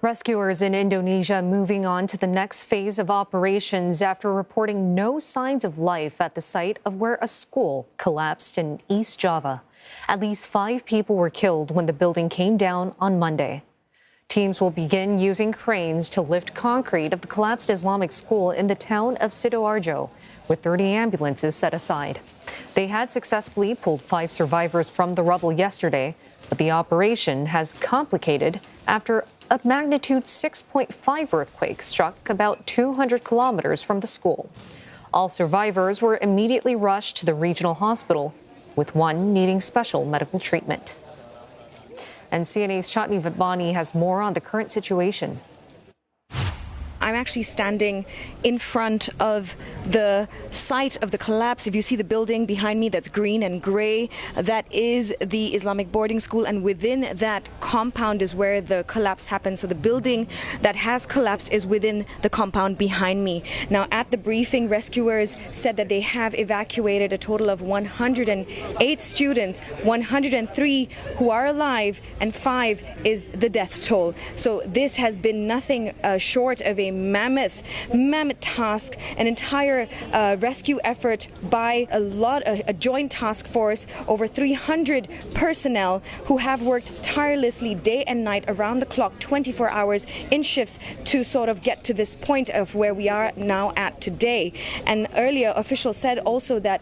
Rescuers in Indonesia moving on to the next phase of operations after reporting no signs of life at the site of where a school collapsed in East Java. At least 5 people were killed when the building came down on Monday. Teams will begin using cranes to lift concrete of the collapsed Islamic school in the town of Sidoarjo, with 30 ambulances set aside. They had successfully pulled 5 survivors from the rubble yesterday, but the operation has complicated after a magnitude 6.5 earthquake struck about 200 kilometers from the school. All survivors were immediately rushed to the regional hospital, with one needing special medical treatment. And CNA's Chatni Vatbani has more on the current situation. I'm actually standing in front of the site of the collapse. If you see the building behind me that's green and gray, that is the Islamic boarding school, and within that compound is where the collapse happened. So the building that has collapsed is within the compound behind me. Now, at the briefing, rescuers said that they have evacuated a total of 108 students, 103 who are alive, and 5 is the death toll. So this has been nothing short of a mammoth task, an entire rescue effort by a joint task force, over 300 personnel who have worked tirelessly day and night around the clock, 24 hours in shifts to sort of get to this point of where we are now at today. And earlier officials said also that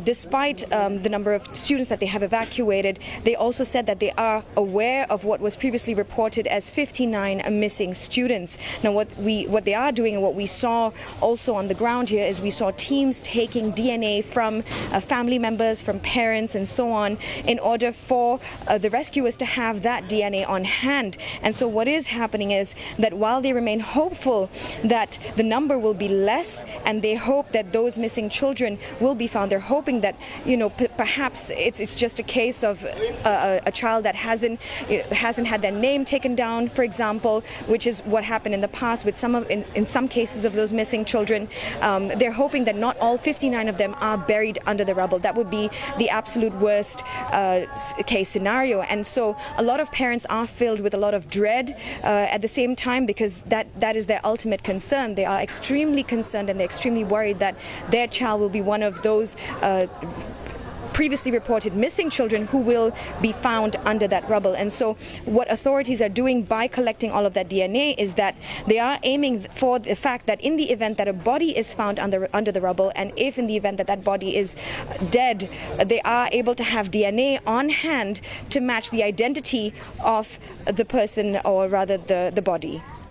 despite the number of students that they have evacuated, they also said that they are aware of what was previously reported as 59 missing students. Now what they are doing and what we saw also on the ground here is we saw teams taking DNA from family members, from parents and so on, in order for the rescuers to have that DNA on hand. And so what is happening is that while they remain hopeful that the number will be less and they hope that those missing children will be found, they're hoping that, perhaps it's just a case of a child that hasn't had their name taken down, for example, which is what happened in the past with in some cases of those missing children. They're hoping that not all 59 of them are buried under the rubble. That would be the absolute worst case scenario. And so a lot of parents are filled with a lot of dread at the same time, because that is their ultimate concern. They are extremely concerned and they're extremely worried that their child will be one of those previously reported missing children who will be found under that rubble. And so what authorities are doing by collecting all of that DNA is that they are aiming for the fact that in the event that a body is found under the rubble, and if in the event that that body is dead, they are able to have DNA on hand to match the identity of the person, or rather the body.